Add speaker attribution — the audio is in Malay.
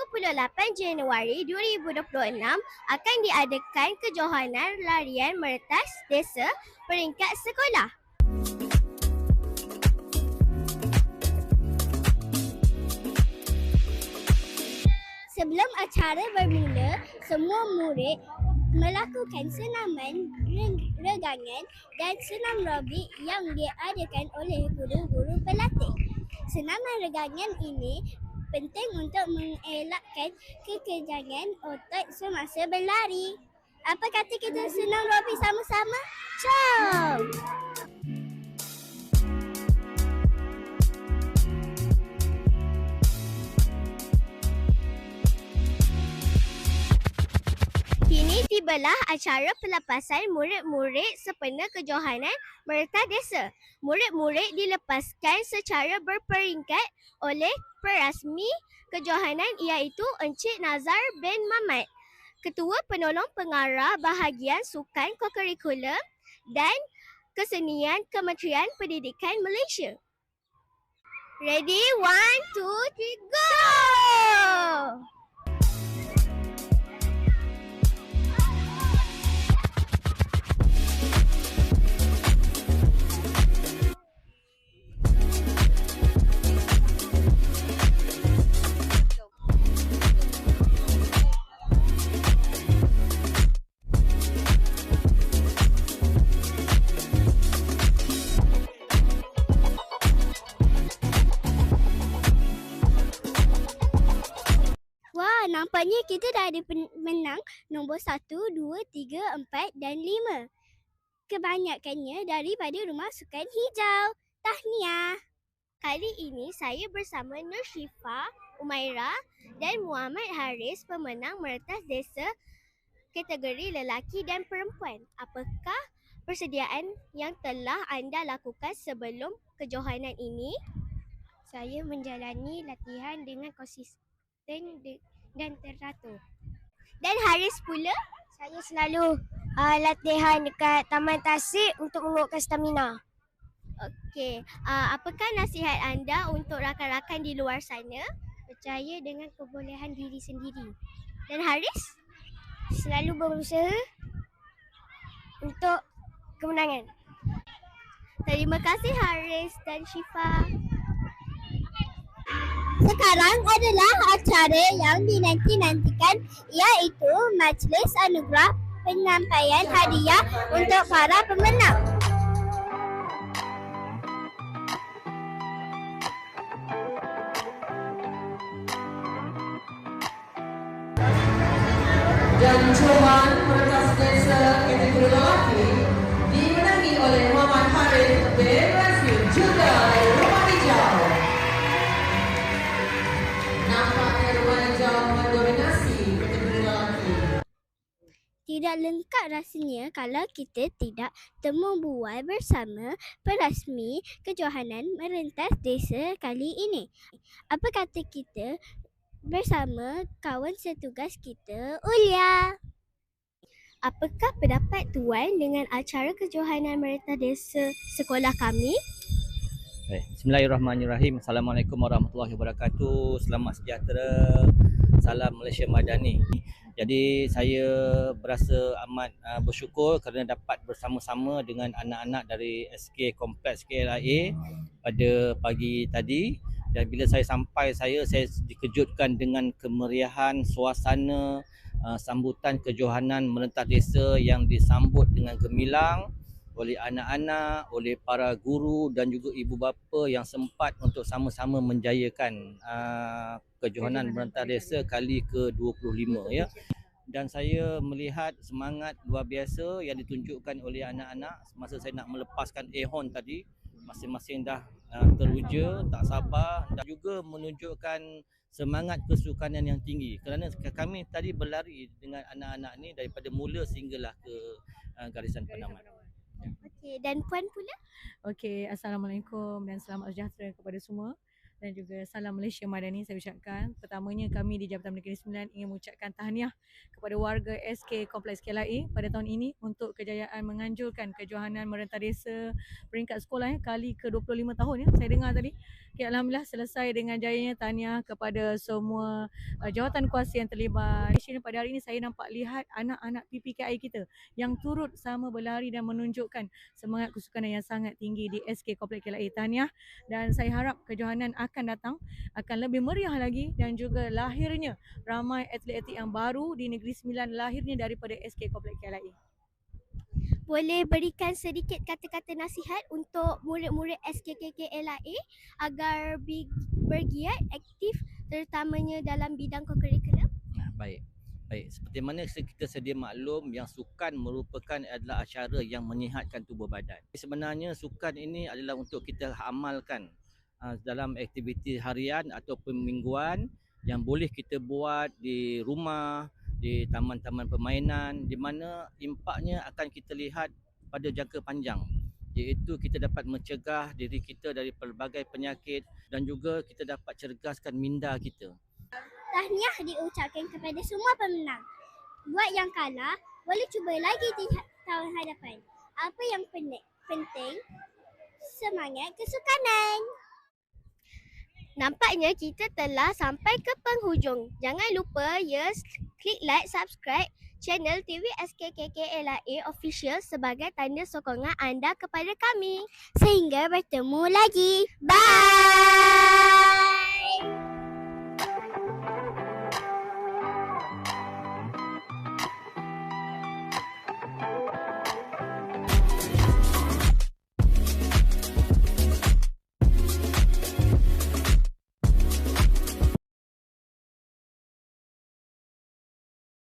Speaker 1: 28 Januari 2026 akan diadakan kejohanan larian meretas desa peringkat sekolah. Sebelum acara bermula, semua murid melakukan senaman regangan dan senam aerobik yang diadakan oleh guru-guru pelatih. Senaman regangan ini penting untuk mengelakkan kekejangan otot semasa berlari. Apa kata kita senam aerobik sama-sama? Jom! Kini tibalah acara pelepasan murid-murid sempena kejohanan meretas desa. Murid-murid dilepaskan secara berperingkat oleh perasmi kejohanan iaitu Encik Nazar bin Mamat, Ketua Penolong Pengarah Bahagian Sukan Kokurikulum dan Kesenian Kementerian Pendidikan Malaysia. Ready? 1, 2, 3, go! Nampaknya kita dah ada pemenang nombor 1, 2, 3, 4 dan 5. Kebanyakannya daripada Rumah Sukan Hijau. Tahniah! Kali ini saya bersama Nur Syifa, Umairah dan Muhammad Haris, pemenang meretas desa kategori lelaki dan perempuan. Apakah persediaan yang telah anda lakukan sebelum kejohanan ini? Saya menjalani latihan dengan konsisten dan teratur. Dan Haris pula?
Speaker 2: Saya selalu latihan dekat Taman Tasik untuk menguatkan stamina.
Speaker 1: Okey, apakah nasihat anda untuk rakan-rakan di luar sana?
Speaker 2: Percaya dengan kebolehan diri sendiri.
Speaker 1: Dan Haris?
Speaker 2: Selalu berusaha untuk kemenangan.
Speaker 1: Terima kasih Haris dan Syifa. Sekarang adalah acara yang dinanti-nantikan, iaitu Majlis Anugerah Penyampaian Hadiah untuk para pemenang.
Speaker 3: Dan johan meretas desa kategori lelaki dimenangi oleh Muhammad Haris bin Rasmi juga dari Rumah Hijau. Nampaknya Rumah Hijau mendominasi kategori lelaki.
Speaker 1: Tidak lengkap rasanya kalau kita tidak temu bual bersama perasmi kejohanan merentas desa kali ini. Apa kata kita bersama kawan setugas kita, Ulia? Apakah pendapat Tuan dengan acara kejohanan merentas desa sekolah kami?
Speaker 4: Bismillahirrahmanirrahim. Assalamualaikum warahmatullahi wabarakatuh. Selamat sejahtera. Salam Malaysia Madani. Jadi saya berasa amat bersyukur kerana dapat bersama-sama dengan anak-anak dari SK Kompleks KLIA pada pagi tadi. Dan bila saya sampai, saya dikejutkan dengan kemeriahan suasana sambutan kejohanan merentas desa yang disambut dengan gemilang oleh anak-anak, oleh para guru dan juga ibu bapa yang sempat untuk sama-sama menjayakan kejohanan merentas desa kali ke-25 ya. Dan saya melihat semangat luar biasa yang ditunjukkan oleh anak-anak semasa saya nak melepaskan ehon tadi. Masing-masing dah teruja, tak sabar dan juga menunjukkan semangat kesukanan yang tinggi. Kerana kami tadi berlari dengan anak-anak ni daripada mula sehinggalah ke garisan penamat.
Speaker 1: Okey, dan Puan pula?
Speaker 5: Okey, Assalamualaikum dan selamat sejahtera kepada semua. Dan juga salam Malaysia Madani saya ucapkan. Pertamanya kami di Jabatan Negeri Sembilan ingin mengucapkan tahniah kepada warga SK Kompleks KLIA pada tahun ini untuk kejayaan menganjurkan kejohanan merentas desa peringkat sekolah kali ke-25 tahun ya. Saya dengar tadi. Okay, Alhamdulillah selesai dengan jayanya. Tahniah kepada semua jawatan kuasa yang terlibat. Pada hari ini saya nampak lihat anak-anak PPKI kita yang turut sama berlari dan menunjukkan semangat kesukanan yang sangat tinggi di SK Kompleks KLIA. Tahniah, dan saya harap kejohanan akan datang akan lebih meriah lagi, dan juga lahirnya ramai atlet-atlet yang baru di Negeri Sembilan lahirnya daripada SK Kompleks KLIA.
Speaker 1: Boleh berikan sedikit kata-kata nasihat untuk murid-murid SKKKLIA agar bergiat aktif terutamanya dalam bidang kokurikulum?
Speaker 4: Baik. Seperti mana kita sedia maklum yang sukan merupakan adalah acara yang menyihatkan tubuh badan. Sebenarnya sukan ini adalah untuk kita amalkan dalam aktiviti harian ataupun mingguan yang boleh kita buat di rumah, di taman-taman permainan, di mana impaknya akan kita lihat pada jangka panjang, iaitu kita dapat mencegah diri kita dari pelbagai penyakit dan juga kita dapat cergaskan minda kita.
Speaker 1: Tahniah diucapkan kepada semua pemenang. Buat yang kalah, boleh cuba lagi di tahun hadapan. Apa yang penting, semangat kesukanan. Nampaknya kita telah sampai ke penghujung. Jangan lupa klik like, subscribe channel TV SKKKLIA Official sebagai tanda sokongan anda kepada kami. Sehingga bertemu lagi. Bye!